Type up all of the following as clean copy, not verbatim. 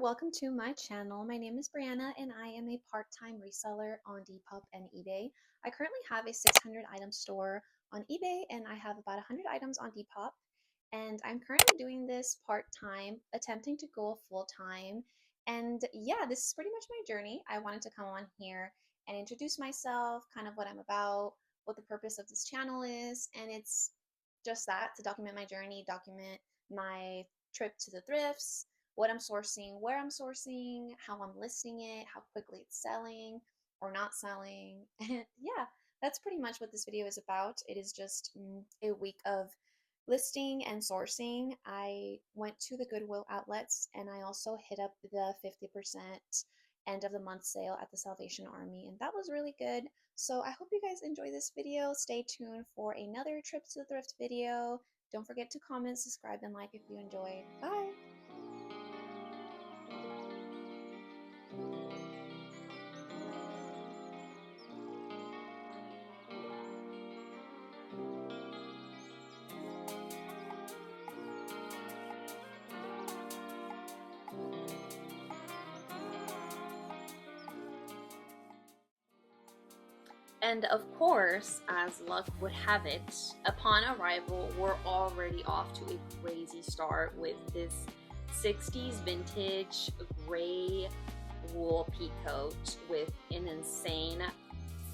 welcome to my channel. My name is Brianna and I am a part-time reseller on Depop and eBay. I currently have a 600 item store on eBay and I have about 100 items on Depop. And I'm currently doing this part-time, attempting to go full-time. And yeah, this is pretty much my journey. I wanted to come on here and introduce myself, kind of what I'm about, what the purpose of this channel is. And it's just that, to document my journey, document my trip to the thrifts, what I'm sourcing, where I'm sourcing, how I'm listing it, how quickly it's selling or not selling. And yeah, that's pretty much what this video is about. It is just a week of listing and sourcing. I went to the Goodwill outlets and I also hit up the 50% end of the month sale at the Salvation Army, and that was really good. So I hope you guys enjoy this video. Stay tuned for another trip to the thrift video. Don't forget to comment, subscribe, and like if you enjoyed. Bye! And of course, as luck would have it, upon arrival, we're already off to a crazy start with this 60s vintage gray wool peacoat with an insane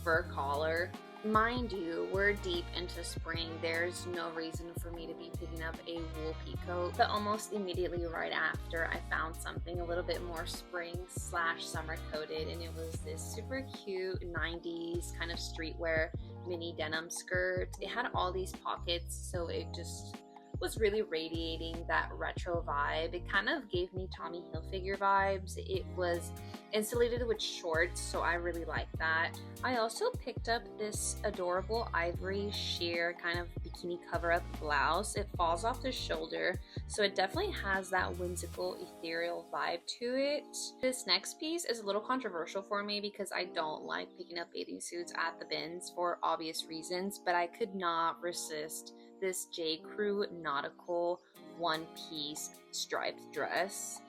fur collar. Mind you, we're deep into spring. There's no reason for me to be picking up a wool peacoat, but almost immediately right after, I found something a little bit more spring/summer coated, and it was this super cute 90s kind of streetwear mini denim skirt. It had all these pockets, so it just was really radiating that retro vibe. It kind of gave me Tommy Hilfiger vibes. It was insulated with shorts, so I really liked that. I also picked up this adorable ivory sheer kind of bikini cover-up blouse. It falls off the shoulder, so it definitely has that whimsical, ethereal vibe to it. This next piece is a little controversial for me because I don't like picking up bathing suits at the bins for obvious reasons, but I could not resist this J. Crew nautical one-piece striped dress.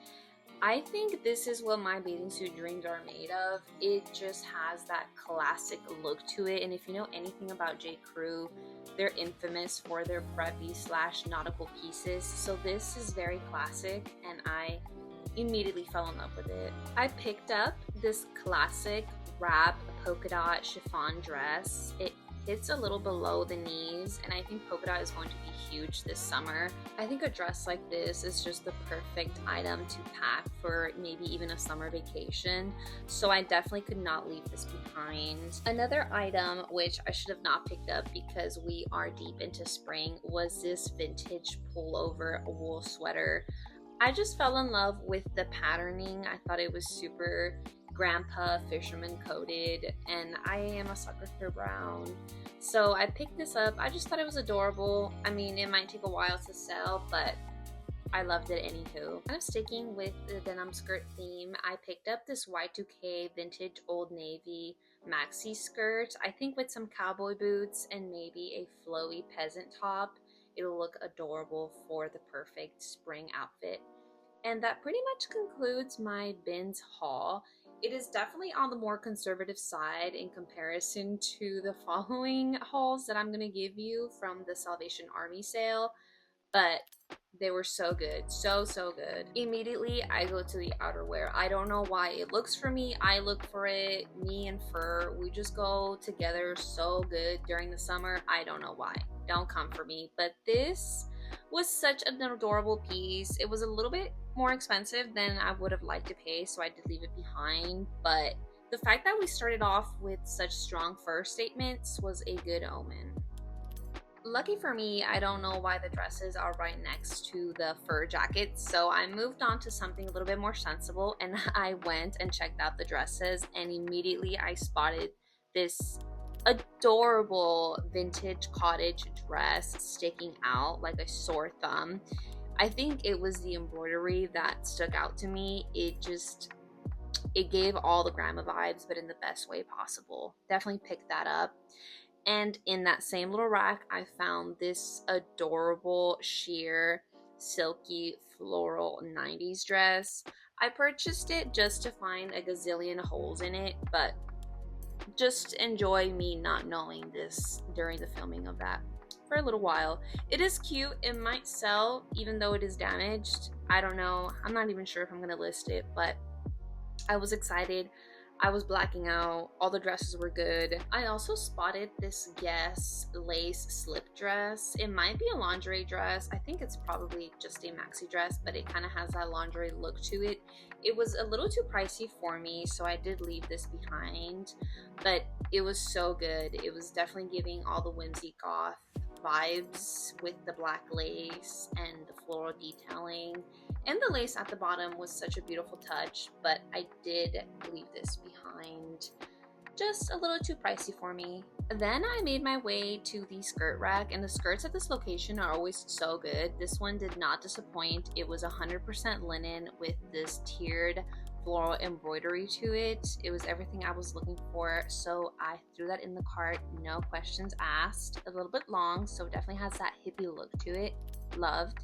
I think this is what my bathing suit dreams are made of. It just has that classic look to it, and if you know anything about J. Crew, they're infamous for their preppy/nautical pieces, so this is very classic and I immediately fell in love with it. I picked up this classic wrap polka dot chiffon dress. It hits a little below the knees, and I think polka dot is going to be huge this summer. I think a dress like this is just the perfect item to pack for maybe even a summer vacation, so I definitely could not leave this behind. Another item which I should have not picked up because we are deep into spring was this vintage pullover wool sweater. I just fell in love with the patterning. I thought it was super grandpa fisherman coated, and I am a sucker for brown, so I picked this up. I just thought it was adorable. I mean, it might take a while to sell, but I loved it anywho. Kind of sticking with the denim skirt theme, I picked up this Y2K vintage Old Navy maxi skirt. I think with some cowboy boots and maybe a flowy peasant top, it'll look adorable for the perfect spring outfit. And that pretty much concludes my bins haul. It is definitely on the more conservative side in comparison to the following hauls that I'm going to give you from the Salvation Army sale, but they were so good, so good. Immediately I go to the outerwear. I don't know why it looks for me, I look for it. Me and fur, we just go together so good during the summer. I don't know why, don't come for me, but this was such an adorable piece. It was a little bit more expensive than I would have liked to pay, so I did leave it behind, but the fact that we started off with such strong fur statements was a good omen. Lucky for me, I don't know why the dresses are right next to the fur jackets, so I moved on to something a little bit more sensible, and I went and checked out the dresses, and immediately I spotted this adorable vintage cottage dress sticking out like a sore thumb. I think it was the embroidery that stuck out to me. It gave all the grandma vibes, but in the best way possible. Definitely picked that up. And in that same little rack, I found this adorable sheer silky floral 90s dress. I purchased it just to find a gazillion holes in it, but just enjoy me not knowing this during the filming of that for a little while. It is cute. It might sell even though it is damaged. I don't know. I'm not even sure if I'm going to list it, but I was excited. I was blacking out. All the dresses were good. I also spotted this Guess lace slip dress. It might be a lingerie dress. I think it's probably just a maxi dress, but it kind of has that lingerie look to it. It was a little too pricey for me, so I did leave this behind, but it was so good. It was definitely giving all the whimsy goth vibes with the black lace and the floral detailing. And the lace at the bottom was such a beautiful touch, but I did leave this behind. Just a little too pricey for me. Then I made my way to the skirt rack, and the skirts at this location are always so good. This one did not disappoint. It was 100% linen with this tiered floral embroidery to it. It was everything I was looking for, so I threw that in the cart, no questions asked. A little bit long, so it definitely has that hippie look to it. Loved.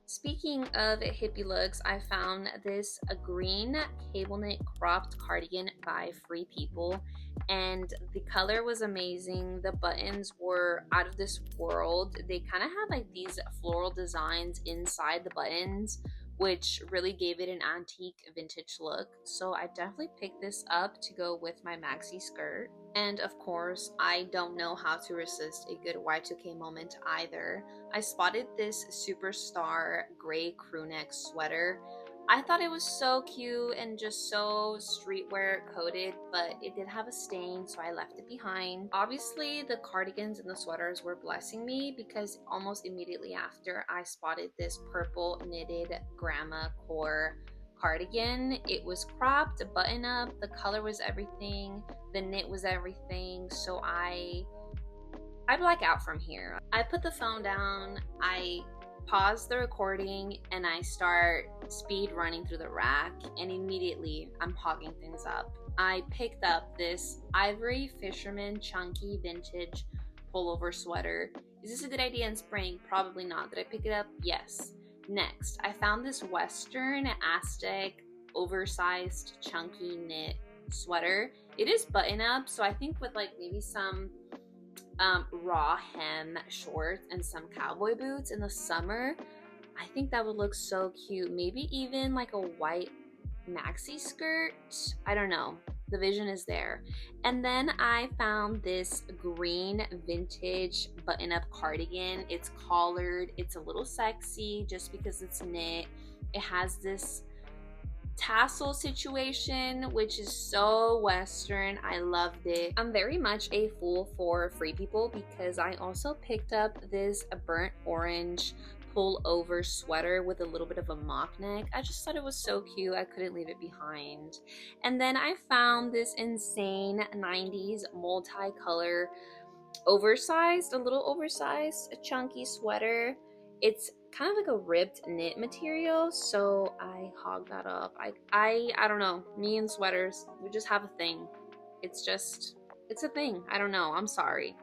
Speaking of hippie looks, I found this green cable knit cropped cardigan by Free People, and the color was amazing. The buttons were out of this world. They kind of had like these floral designs inside the buttons, which really gave it an antique vintage look. So I definitely picked this up to go with my maxi skirt. And of course, I don't know how to resist a good Y2K moment either. I spotted this Superstar gray crew neck sweater. I thought it was so cute and just so streetwear coded, but it did have a stain, so I left it behind. Obviously, the cardigans and the sweaters were blessing me because almost immediately after, I spotted this purple knitted grandma core cardigan. It was cropped, a button up, the color was everything, the knit was everything, so I black out from here. I put the phone down, I pause the recording, and I start speed running through the rack, and immediately I'm hogging things up. I picked up this Ivory Fisherman chunky vintage pullover sweater. Is this a good idea in spring? Probably not. Did I pick it up? Yes. Next, I found this Western Aztec oversized chunky knit sweater. It is button up, so I think with like maybe some raw hem shorts and some cowboy boots in the summer, I think that would look so cute. Maybe even like a white maxi skirt. I don't know. The vision is there. And then I found this green vintage button-up cardigan. It's collared. It's a little sexy just because it's knit. It has this tassel situation, which is so Western. I loved it. I'm very much a fool for Free People because I also picked up this burnt orange pull-over sweater with a little bit of a mock neck. I just thought it was so cute. I couldn't leave it behind. And then I found this insane 90s multicolor oversized, a little oversized, chunky sweater. It's kind of like a ribbed knit material, so I hogged that up. I don't know, me and sweaters, we just have a thing. It's a thing. I don't know, I'm sorry.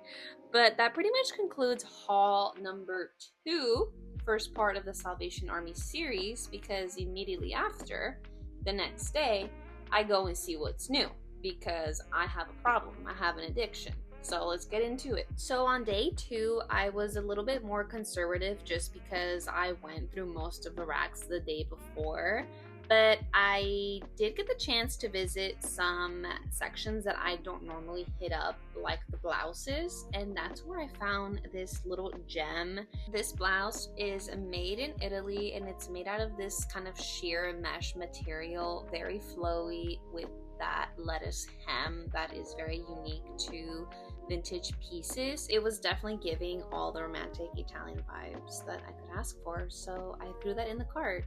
But that pretty much concludes haul number 2, first part of the Salvation Army series, because immediately after, the next day, I go and see what's new because I have a problem. I have an addiction. So let's get into it. So on day 2, I was a little bit more conservative just because I went through most of the racks the day before. But I did get the chance to visit some sections that I don't normally hit up, like the blouses, and that's where I found this little gem. This blouse is made in Italy, and it's made out of this kind of sheer mesh material, very flowy with that lettuce hem that is very unique to vintage pieces. It was definitely giving all the romantic Italian vibes that I could ask for, so I threw that in the cart.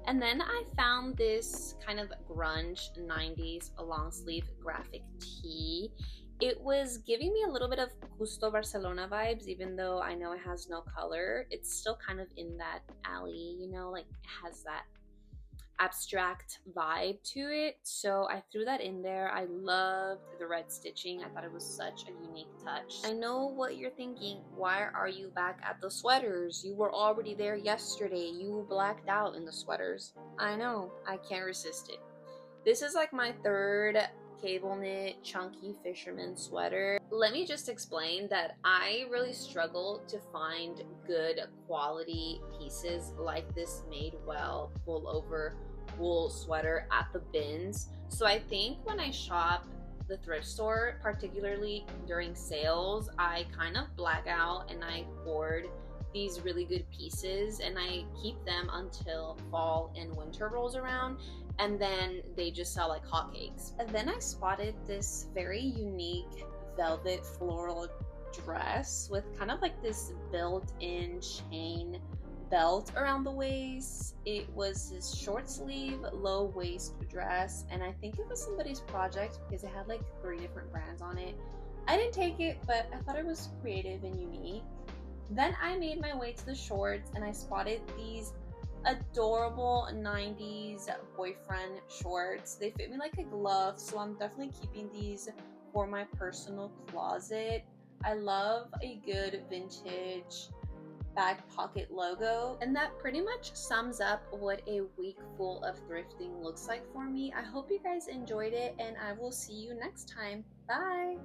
And then I found this kind of grunge 90s long sleeve graphic tee. It was giving me a little bit of Justo Barcelona vibes, even though I know it has no color. It's still kind of in that alley, you know, like it has that abstract vibe to it, so I threw that in there. I loved the red stitching. I thought it was such a unique touch. I know what you're thinking. Why are you back at the sweaters? You were already there yesterday. You blacked out in the sweaters. I know, I can't resist it. This is like my third cable knit chunky fisherman sweater. Let me just explain that I really struggle to find good quality pieces like this made well pullover wool sweater at the bins. So I think when I shop the thrift store, particularly during sales, I kind of black out and I hoard these really good pieces and I keep them until fall and winter rolls around, and then they just sell like hotcakes. And then I spotted this very unique velvet floral dress with kind of like this built-in chain belt around the waist. It was this short sleeve, low waist dress, and I think it was somebody's project because it had like 3 different brands on it. I didn't take it, but I thought it was creative and unique. Then I made my way to the shorts and I spotted these adorable 90s boyfriend shorts. They fit me like a glove, so I'm definitely keeping these for my personal closet. I love a good vintage back pocket logo, and that pretty much sums up what a week full of thrifting looks like for me. I hope you guys enjoyed it, and I will see you next time. Bye!